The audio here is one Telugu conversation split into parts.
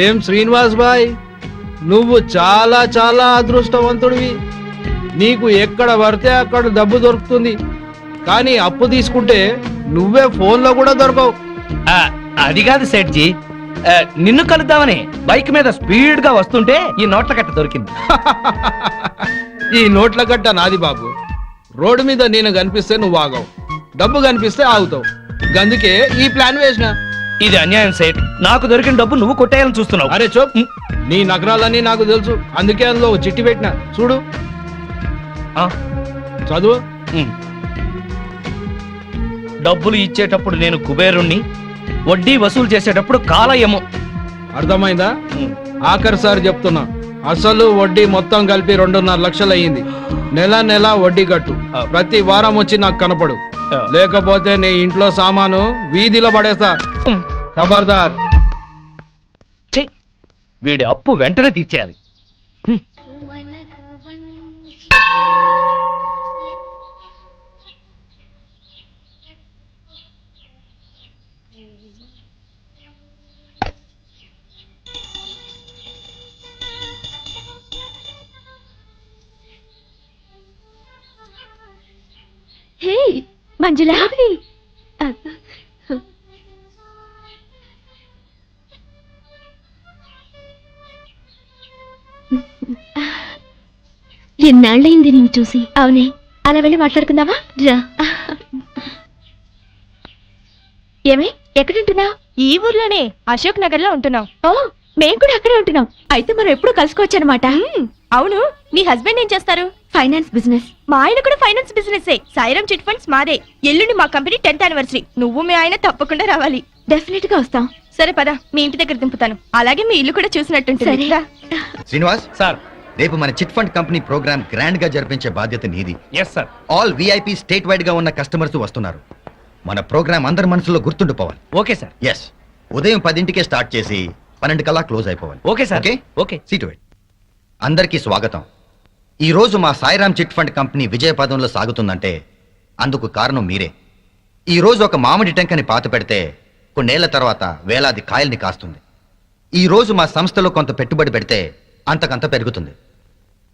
ఏం శ్రీనివాస్ బాయ్, నువ్వు చాలా చాలా అదృష్టవంతుడివి. నీకు ఎక్కడ పడితే అక్కడ డబ్బు దొరుకుతుంది, కానీ అప్పు తీసుకుంటే నువ్వే ఫోన్లో కూడా దొరకవు. అది కాదు సేట్జీ, నిన్ను కలుద్దామని బైక్ మీద స్పీడ్ గా వస్తుంటే ఈ నోట్ల కట్ట దొరికింది. ఈ నోట్ల కట్ట నాది బాబు. రోడ్డు మీద నేను కనిపిస్తే నువ్వు ఆగవు, డబ్బు కనిపిస్తే ఆగుతావు. అందుకే ఈ ప్లాన్ వేసిన. ఇది అన్యాయం సేట్. నాకు దొరికిన డబ్బు నువ్వు కొట్టేయాలని చూస్తున్నావు. అరే చోప్, నీ నగరాలన్నీ నాకు తెలుసు. అందుకే అందులో ఒక చిట్టి పెట్టిన, చూడు. చదువు. డబ్బులు ఇచ్చేటప్పుడు నేను కుబేరుణ్ణి, వడ్డీ వసూలు చేసేటప్పుడు కాలయము. అర్థమైందా? ఆఖరిసారి చెప్తున్నా, అసలు వడ్డీ మొత్తం కలిపి 2.5 లక్షలు అయ్యింది. నెల నెల వడ్డీ కట్టు. ప్రతి వారం వచ్చి నాకు కనపడు, లేకపోతే నీ ఇంట్లో సామాను వీధిలో పడేస్తా. ఖబర్దార్. వీడి అప్పు వెంటనే తీర్చేయాలి. హే మంజుల, ఎన్నాళ్ళయింది నేను చూసి. అవునే, అలా వెళ్ళి మాట్లాడుకుందామా? రా. ఏమే, ఎక్కడుంటున్నావు? ఈ ఊర్లోనే, అశోక్ నగర్ లో ఉంటున్నాం. ఓ, మేము కూడా అక్కడే ఉంటున్నాం. అయితే మనం ఎప్పుడు కలుసుకోవచ్చు అనమాట. అవును, నీ హస్బెండ్ ఏం చేస్తారు? Finance business. మా ఆయన కూడా finance business. Sairam chit funds మాదే. ఎల్లుండి మా కంపెనీ 10th యానివర్సరీ. నువ్వు మీ ఆయన తప్పకుండా రావాలి. డెఫినెట్ గా వస్తాం. సరే పద, మీ ఇంటి దగ్గర దింపుతాను. అలాగే మీ ఇల్లు కూడా చూసినట్టుంటుంది. సరే. శ్రీనివాస్ సార్. రేపు మన chit fund company program grand గా జరిపించే బాధ్యత నీది. Yes sir. All VIP statewide గా ఉన్న కస్టమర్స్ వస్తున్నారు. మన ప్రోగ్రామ్ అందరి మనసులో గుర్తుండిపోవాలి. Okay sir. ఎస్, ఉదయం 10ంటికే స్టార్ట్ చేసి 12 కల్లా క్లోజ్ అయిపోవాలి. Okay sir. Okay okay. Seat wait. అందరికీ స్వాగతం. ఈ రోజు మా సాయిరామ్ చిట్ ఫండ్ కంపెనీ విజయపదంలో సాగుతుందంటే అందుకు కారణం మీరే. ఈ రోజు ఒక మామిడి టెంకని పాత పెడితే కొన్నేళ్ల తర్వాత వేలాది కాయల్ని కాస్తుంది. ఈ రోజు మా సంస్థలో కొంత పెట్టుబడి పెడితే అంతకంత పెరుగుతుంది.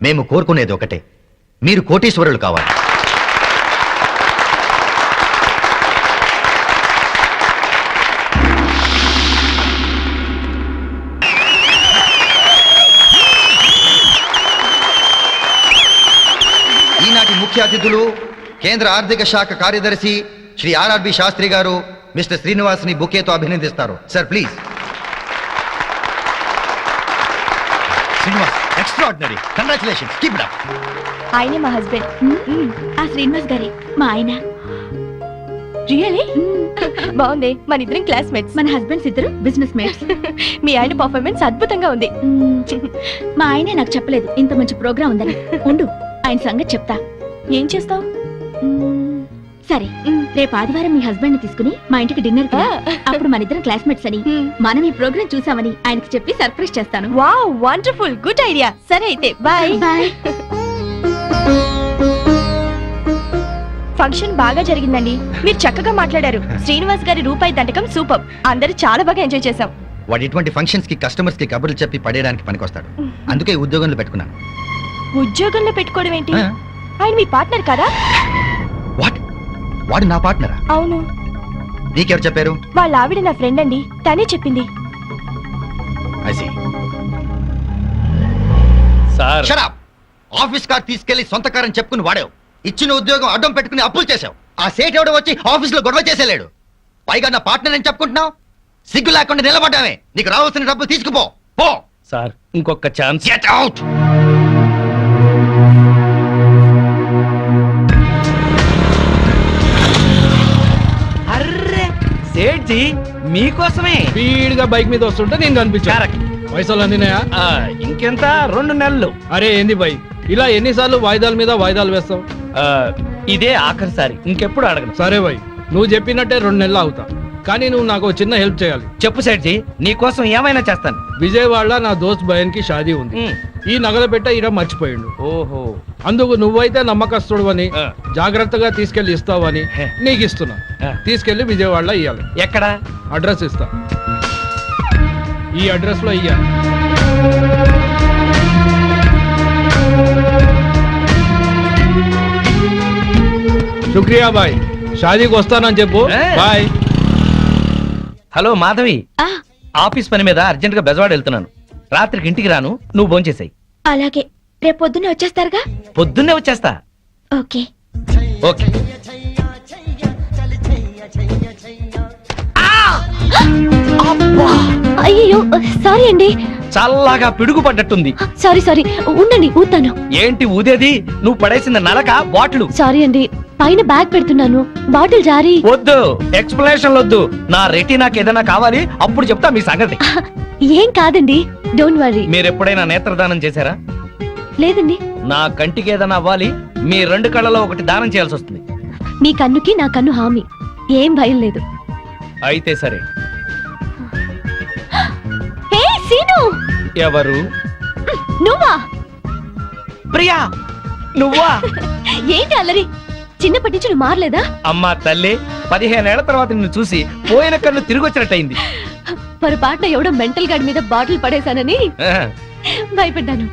మేము కోరుకునేది ఒకటే, మీరు కోటీశ్వరులు కావాలి. ఈనాటి ముఖ్య అతిథులు కేంద్ర ఆర్థిక శాఖ కార్యదర్శి శ్రీ ఆర్ఆర్బి శాస్త్రి గారు మిస్టర్ శ్రీనివాస్ ని బుకేతో అభినందిస్తారు. Sir please. Srinivas, extraordinary, congratulations, keep it up. ఆయనే మా హస్బెండ్. ఆ శ్రీనివాస్ గారే మా ఆయన. రియలీ బాగుంది. మన ఇద్దరం క్లాస్మేట్స్. మన హస్బెండ్స్ ఇద్దరు బిజినెస్ మేట్స్. మీ ఆయన పర్ఫార్మెన్స్ అద్భుతంగా ఉంది. మా ఆయనే నాకు చెప్పలేదు ఇంత మంచి ప్రోగ్రాం ఉందని. ఉండు, ఆయన సంగతి చెప్తా. ఏం చేస్తావు? సరే, రేపు ఆదివారం మీ హస్బెండ్ ని తీసుకుని మా ఇంటికి డిన్నర్ కి రా. అప్పుడు మన ఇద్దరం క్లాస్మేట్స్ అని, మనం ఈ ప్రోగ్రాం చూసామని ఆయనకి చెప్పి సర్ప్రైజ్ చేస్తాను. Wow, wonderful, good idea. సరే అయితే బాయ్. బాయ్. ఫంక్షన్ బాగా జరిగిందండి. మీరు చక్కగా మాట్లాడారు. శ్రీనివాస్ గారి రూపాయి దండకం సూపర్. అందరూ చాలా బాగా ఎంజాయ్ చేశాం. వాడు ఇటువంటి ఫంక్షన్స్ కి కస్టమర్స్ కి కబుర్లు చెప్పి పడేయడానికి పనికొస్తాడు. అందుకే ఉద్యోగంలో పెట్టుకున్నాను. ఉద్యోగంలో పెట్టుకోవడం ఏంటి? ఆ. ఆయన మీ పార్ట్నర్ కదా? వాట్? వాడు నా పార్ట్నరా? అవును. నీకెవరు చెప్పారు? వాళ్ళ ఆవిడ నా ఫ్రెండ్ అండి, తనే చెప్పింది. I see. Sir. Shut up! Office car తీసుకెళ్లి సొంత కారని చెప్పుకుని వాడావు. ఇచ్చిన ఉద్యోగం అడ్డం పెట్టుకుని అప్పులు చేశావు. ఆ సేట్ ఎవడో వచ్చి ఆఫీస్ లో గొడవ చేసేలేడు. పైగా నా పార్ట్నర్ అని చెప్పుకుంటున్నావు. సిగ్గు లేకుండా నిలబడ్డామే. నీకు రావాల్సిన డబ్బు తీసుకుపో. పో. సార్, ఇంకొక chance. Get out! Array Sethji, మీకోసమే స్పీడ్ గా బైక్ మీద వస్తుంటే నేను కనిపించా. కరెక్ట్. పైసలు అందినాయా? ఇంకెంత 2 నెలలు. అరే ఏంది బై, ఇలా ఎన్నిసార్లు వాయిదాల మీద వాయిదాలు వేస్తావు? ఇదే ఆఖరిసారి, ఇంకెప్పుడు అడగను. సరే బై, నువ్వు చెప్పినట్టే 2 నెలలు అవుతా. కానీ నువ్వు నాకు చిన్న హెల్ప్ చేయాలి. చెప్పు సేట్జీ, నీకోసం ఏమైనా చేస్తాను. విజయవాడలో నా దోస్త్ భయన్ కి షాదీ ఉంది. ఈ నగల పెట్ట ఈడ మర్చిపోయిండు. ఓహో. అందుకు నువ్వైతే నమ్మకస్తుడు అని, జాగ్రత్తగా తీసుకెళ్లి ఇస్తావని హే. నీకు ఇస్తున్నా. తీసుకెళ్లి విజయవాడలో ఇవ్వాలి. ఎక్కడ? అడ్రస్ ఇస్తా. ఈ అడ్రస్ లో ఇయ్య. శుక్రియా బాయ్, షాదీకి వస్తానని చెప్పు. బాయ్. హలో మాధవి, ఆ, ఆఫీస్ పని మీద అర్జెంట్ గా బెజవాడ వెళ్తున్నాను. రాత్రికి ఇంటికి రాను, నువ్వు భోంచేసాయి. అలాగే రేపు పొద్దున్నే వచ్చేస్తారుగా? పొద్దున్నే వచ్చేస్తా. ఓకే. ఓకే. అయ్యో సారీ అండి. చల్లగా పిడుగు పడ్డట్టుంది. సారీ సారీ, ఉండండి ఊతాను. ఏంటి ఊదేది? నువ్వు పడేసిన నలక బాటిల్. సారీ అండి, పైన బ్యాగ్ పెడుతున్నాను, బాటిల్ జారీ. వద్దు, ఎక్స్ప్లెనేషన్ వద్దు. నా రెటీ నాకు ఏదైనా కావాలి, అప్పుడు చెప్తా మీ సంగతి. ఏం కాదండి, డోంట్ వరీ. మీరు ఎప్పుడైనా నేత్రదానం చేశారా? లేదండి. నా కంటికి ఏదైనా అవ్వాలి, మీ 2 కళ్ళలో ఒకటి దానం చేయాల్సి వస్తుంది. మీ కన్నుకి నా కన్ను హామీ, ఏం భయం లేదు. అయితే సరే. హే సీను, ఎవరు? నువ్వా? ప్రియా, నువ్వా? ఏంటి అల్లరి? చిన్నప్పటి నుంచి నువ్వు మారలేదా? అమ్మా తల్లి, 15 ఏళ్ల తర్వాత నిన్ను చూసి పోయిన కన్ను తిరిగి వచ్చినట్టయింది. పొరపాటున ఎవడో మెంటల్ గార్డ్ మీద బాటిల్ పడేశానని భయపడ్డాను.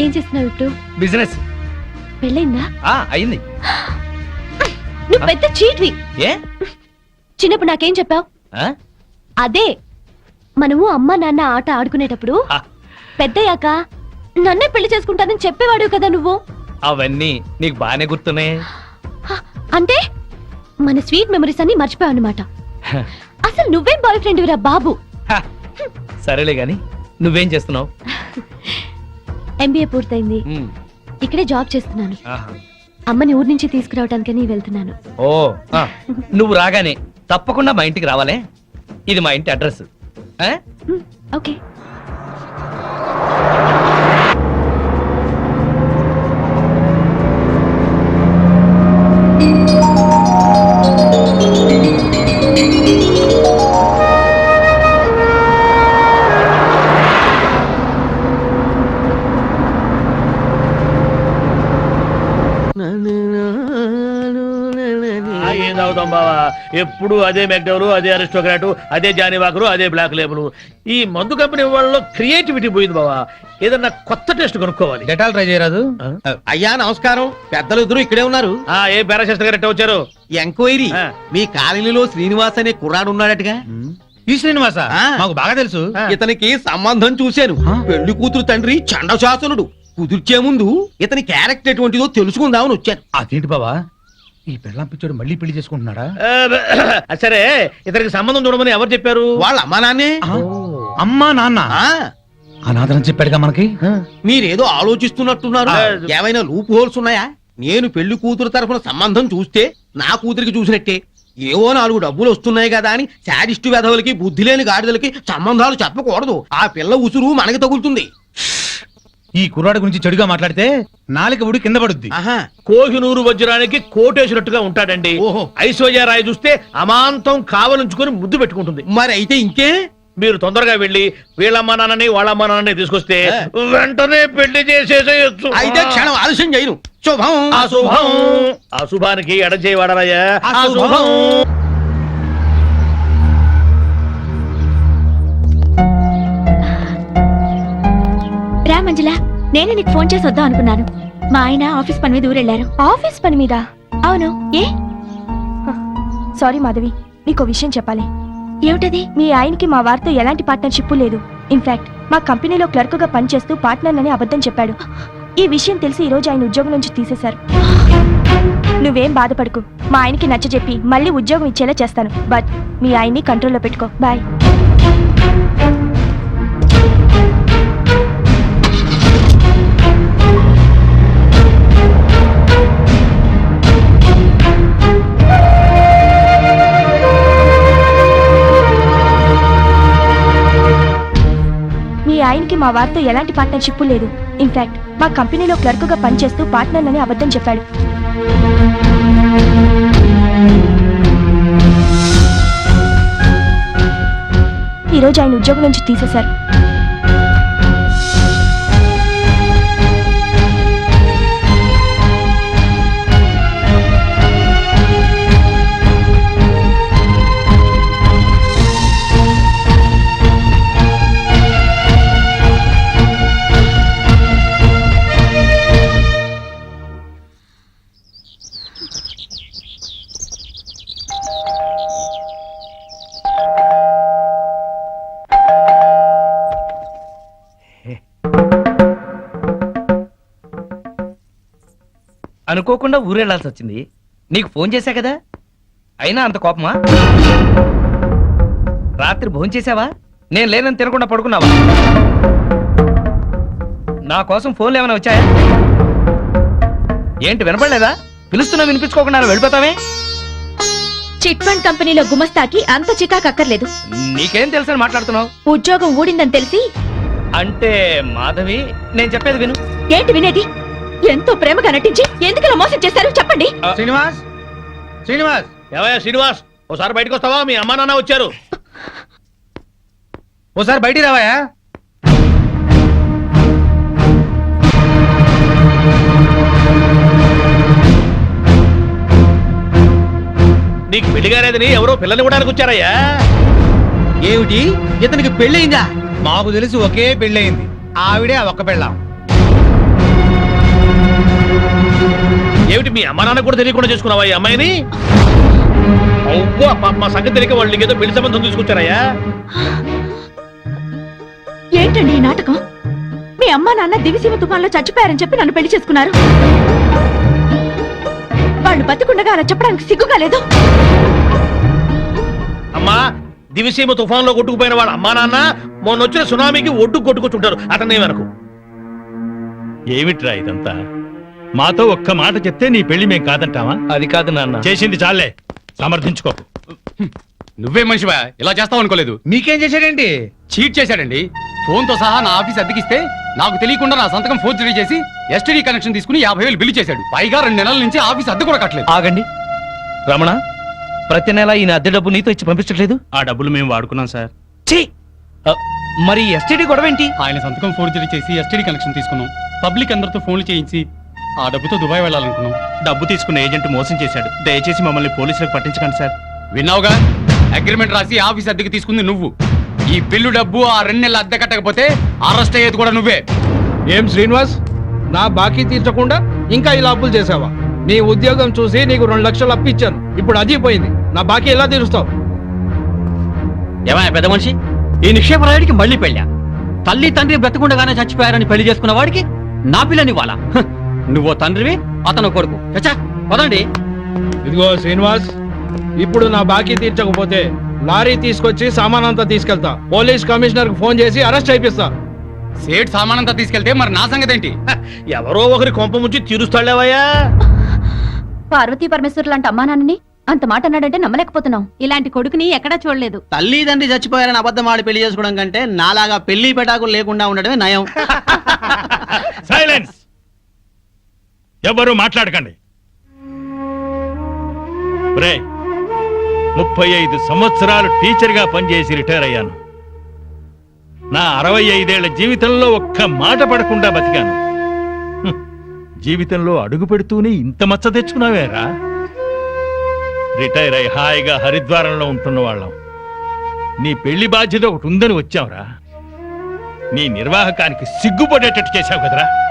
ఏం చేస్తున్నావు ఇప్పుడు? బిజినెస్ పెళ్ళైందా? అయింది. నువ్వు పెద్ద చీట్వి. ఏ? చిన్నప్పుడు నాకేం చెప్పావు? ఆ? అదే, మనము అమ్మ నాన్న ఆట ఆడుకునేటప్పుడు ఆ, పెద్దయ్యాక నన్నే పెళ్లి చేసుకుంటానని చెప్పేవాడు కదా నువ్వు. అవన్నీ నీకు బానే గుర్తున్నాయి. అంటే మన స్వీట్ మెమరీస్ అన్ని మర్చిపోయావు అన్నమాట. అసలు నువ్వేం బాయ్ ఫ్రెండ్ విరా బాబు. సరేలే గాని నువ్వేం చేస్తున్నావు? ఎంబీఏ పూర్తయింది, ఇక్కడే జాబ్ చేస్తున్నాను. అమ్మని ఊరి నుంచి తీసుకురావడానికని వెళ్తున్నాను. ఓ, నువ్వు రాగానే తప్పకుండా మా ఇంటికి రావాలే. ఇది మా ఇంటి అడ్రస్. ఓకే. ఏం తాగుతాం బావా, ఎప్పుడు అదే మెక్డవరు, అదే అరిస్టోక్రాటు, అదే జానీవాకరు, అదే బ్లాక్ లేబుల్. ఈ మందు కంపెనీ వాళ్ళలో క్రియేటివిటీ పోయింది బావా. ఏదన్నా కొత్త టెస్ట్ కొనుక్కోవాలి. డెటాల్ ట్రై చేయరాదు? అయ్యా నమస్కారం, పెద్దలు ఇద్దరు ఇక్కడే ఉన్నారు. ఏ పారాశాస్త్రి గారు ఎట్ట వచ్చారు? ఎంక్వైరీ, ఆ. మీ కాలనీలో శ్రీనివాస్ అనే కుర్రాడు ఉన్నాడటగా. ఈ శ్రీనివాస ఆ. మాకు బాగా తెలుసు. ఇతనికి సంబంధం చూశాను. పెళ్లి కూతురు తండ్రి చండశాసనుడు. కుదిర్చే ముందు ఇతని క్యారెక్టర్ ఎటువంటిదో తెలుసుకుందామని వచ్చాను. అదేంటి బావా, ఈ పెళ్ళాం పిచ్చోడు మళ్ళీ పెళ్లి చేసుకుంటున్నాడా? సరే, ఇతనికి సంబంధం చూడమని ఎవరు చెప్పారు? వాళ్ళ అమ్మా నాన్నే. అమ్మా నాన్న ఆ, అనాథరం చెప్పాడుగా మనకి. మీరేదో ఆలోచిస్తున్నట్టున్నారు. ఆ. ఏమైనా లూప్ హోల్స్ ఉన్నాయా? నేను పెళ్లి కూతురు తరఫున సంబంధం చూస్తే నా కూతురికి చూసినట్టే. ఏవో 4 డబ్బులు వస్తున్నాయి కదా అని శాడిస్టు వెధవులకి, బుద్ధి లేని గాడిదలకి సంబంధాలు చెప్పకూడదు. ఆ పిల్ల ఉసురు మనకి తగులుతుంది. ఈ కుర్రాడు గురించి చెడుగా మాట్లాడితే నాలుక ఊడి కింద పడుద్ది. ఆహా, కోహినూరు వజ్రానికి కోటేసినట్టుగా ఉంటాడండి. ఓహో. ఐశ్వర్యరాయ్ చూస్తే అమాంతం కావలించుకొని ముద్దు పెట్టుకుంటుంది. మరి అయితే ఇంకే. మీరు తొందరగా వెళ్ళి వీళ్ళమ్మ నాన్నని వాళ్ళమ్మ నాన్నని తీసుకొస్తే వెంటనే పెళ్లి చేసేసేయచ్చు. అయితే క్షణం ఆలస్యం చేయను. శుభం. అశుభం. అశుభానికి ఎడచేయి వాడరాయ్యా. అశుభం. రా మంజుల, నేనే నీకు ఫోన్ చేసి వద్దాం అనుకున్నాను. మా ఆయన ఆఫీస్ పని మీద ఊరెళ్ళారు. ఆఫీస్ పని మీద? అవును. ఏ? సారీ మాధవి, నీకో విషయం చెప్పాలి. ఏమిటది? మీ ఆయనకి మా వారితో ఎలాంటి పార్ట్నర్షిప్ లేదు. ఇన్ఫాక్ట్ మా కంపెనీలో క్లర్క్ గా పనిచేస్తూ పార్ట్నర్ అని అబద్ధం చెప్పాడు. ఈ విషయం తెలిసి ఈ రోజు ఆయన ఉద్యోగం నుంచి తీసేశారు. నువ్వేం బాధపడకు, మా ఆయనకి నచ్చజెప్పి మళ్ళీ ఉద్యోగం ఇచ్చేలా చేస్తాను. బట్ మీ ఆయన్ని కంట్రోల్లో పెట్టుకో. బాయ్. మీ ఆయనకి మా వారితో ఎలాంటి పార్ట్నర్షిప్ లేదు. ఇన్ఫాక్ట్ మా కంపెనీలో క్లర్క్ గా పనిచేస్తూ పార్ట్నర్ అని అబద్ధం చెప్పాడు. ఈ రోజు ఆయన ఉద్యోగం నుంచి తీసేశారు. అనుకోకుండా ఊరెళ్ళాల్సి వచ్చింది. నీకు ఫోన్ చేశా కదా, అయినా అంత కోపమా? రాత్రి భోజనం చేసావా? నేను లేనని తినకుండా పడుకున్నావా? నా కోసం ఫోన్లు ఏమైనా వచ్చాయా? ఏంటి వినపడలేదా? పిలుస్తున్నా వినిపించుకోకుండా అలా వెళ్ళిపోతావే? చిట్ ఫండ్ కంపెనీలో గుమస్తాకి అంత చికాకు అక్కర్లేదు. నీకేం తెలుసని మాట్లాడుతున్నావు? ఉద్యోగం ఊడిందని తెలిసి. అంటే మాధవి, నేను చెప్పేది విను. ఏంటి వినేది? ఎంతో ప్రేమగా నటించి ఎందుకలా మోసం చేశారు చెప్పండి. శ్రీనివాస్ శ్రీనివాస్ ఏవయ్యా శ్రీనివాస్, ఓసారి బయటకు వస్తావా? మీ అమ్మా నాన్న వచ్చారు. ఓసారి బయటికి రావాయా? నీకు పెళ్లి కాలేదని ఎవరో పిల్లని కూడా వచ్చారయ్యా. ఏమిటి, ఇతనికి పెళ్ళయిందా? మాకు తెలిసి ఒకే పెళ్ళయింది, ఆవిడే ఆ ఒక్క పెళ్ళాం. ఏమిటి మీ అమ్మా నాన్న కూడా తెలియకుండా చేసుకున్నావా ఈ అమ్మాయిని? అవ్వా మా సంగతి తెలియక వాళ్ళు నీకేదో పెళ్లి సంబంధం తీసుకొచ్చారయ్యా. ఏంటండి ఈ నాటకం? మీ అమ్మా నాన్న దివిసీమ తుఫాన్లో చచ్చిపోయారని చెప్పి నన్ను పెళ్లి చేసుకున్నారు. వాళ్ళు బతికుండగా అలా చెప్పడానికి సిగ్గుగా లేదు. అమ్మా, దివిసీమ తుఫాన్లో కొట్టుకుపోయిన వాళ్ళ అమ్మా నాన్న మొన్న వచ్చిన సునామీకి ఒడ్డు కొట్టుకొచ్చుంటారు. అతనే వరకు ఏమిట్రా ఇదంతా? మాతో ఒక్క మాట చెప్తే నీ పెళ్లి మేం కాదంటావా? అది కాదు నాన్న. చేసింది చాలే, సమర్థించుకోకు. నువ్వే మనిషివా, ఇలా చేస్తావు అనుకోలేదు. మీకేం చేశాడేంటి? చీట్ చేశాడండి. ఫోన్ తో సహా నా ఆఫీస్ అద్దెకిస్తే నాకు తెలియకుండా నా సంతకం ఫోర్జరీ చేసి ఎస్టీడీ కనెక్షన్ తీసుకుని 50,000 బిల్లు చేశాడు. పైగా 2 నెలల నుంచి ఆఫీస్ అద్దె కూడా కట్టలేదు. ఆగండి రమణ, ప్రతి నెల ఈయన అద్దె డబ్బు నీతో ఇచ్చి పంపించట్లేదు? ఆ డబ్బులు మేము వాడుకున్నాం సార్. ఛీ! మరి ఎస్టీడీ గొడవ ఏంటి? ఆయన సంతకం ఫోర్జరీ చేసి ఎస్టీడీ కనెక్షన్ తీసుకున్నాం. పబ్లిక్ అందరితో ఫోన్లు చేయించి ఆ డబ్బుతో దుబాయ్ వెళ్ళాలనుకున్నాం. డబ్బు తీసుకున్న ఏజెంట్ మోసం చేశాడు. దయచేసి మమ్మల్ని పోలీసులకు పట్టించకండి సార్. విన్నావుగా, అగ్రిమెంట్ రాసి ఆఫీస్ అద్దెకి తీసుకుంది నువ్వు. ఈ బిల్లు డబ్బు ఆ 2 నెలల అద్దె కట్టకపోతే అరెస్ట్ అయ్యేది కూడా నువ్వే. ఏం శ్రీనివాస్, నా బాకీ తీర్చకుండా ఇంకా ఇలా అప్పులు చేసావా? నీ ఉద్యోగం చూసి నీకు 2 లక్షలు అప్పిచ్చాను, ఇప్పుడు అది పోయింది. నా బాకీ ఎలా తీరుస్తావు? ఏమయ్య పెద్ద మనిషి, ఈ నిక్షేపరాయుడికి మళ్ళీ పెళ్ళా? తల్లి తండ్రి బ్రతకుండగానే చచ్చిపోయారని పెళ్లి చేసుకున్న వాడికి నా పిల్లని వాళ్ళ? నువ్వో తండ్రివి, అతను కొడుకు. చచ్చా పదండి. ఇదిగో శ్రీనివాస్, ఇప్పుడు నా బాకీ తీర్చకపోతే లారీ తీసుకొచ్చి సామానంతా తీసుకెళ్తా. పోలీస్ కమిషనర్ కు ఫోన్ చేసి అరెస్ట్ అయిపిస్తా. సేట్ సామానంతా తీసుకెళ్తే మరి నా సంగతి ఏంటి? ఎవరో ఒకరి కొంప ముంచి తీరుస్తాడేవయ్యా. పార్వతీ పరమేశ్వరు లాంటి అమ్మా నాన్నని అంత మాట అన్నాడంటే నమ్మలేకపోతున్నాం. ఇలాంటి కొడుకుని ఎక్కడా చూడలేదు. తల్లి తండ్రి చచ్చిపోయారని అబద్ధం ఆడి పెళ్లి చేసుకోవడం కంటే నాలాగా పెళ్లి పెటాకులు లేకుండా ఉండడమే నయం. సైలెన్స్! ఎవరు మాట్లాడకండి. 35 సంవత్సరాలు టీచర్గా పనిచేసి రిటైర్ అయ్యాను. నా 65 ఏళ్ల జీవితంలో ఒక్క మాట పడకుండా బతికాను. జీవితంలో అడుగు పెడుతూనే ఇంత మచ్చ తెచ్చుకున్నావేరా? రిటైర్ అయి హాయిగా హరిద్వారంలో ఉంటున్న వాళ్ళం. నీ పెళ్లి బాధ్యత ఒకటి ఉందని వచ్చావురా. నీ నిర్వాహకానికి సిగ్గుపడేటట్టు చేశావు కదరా.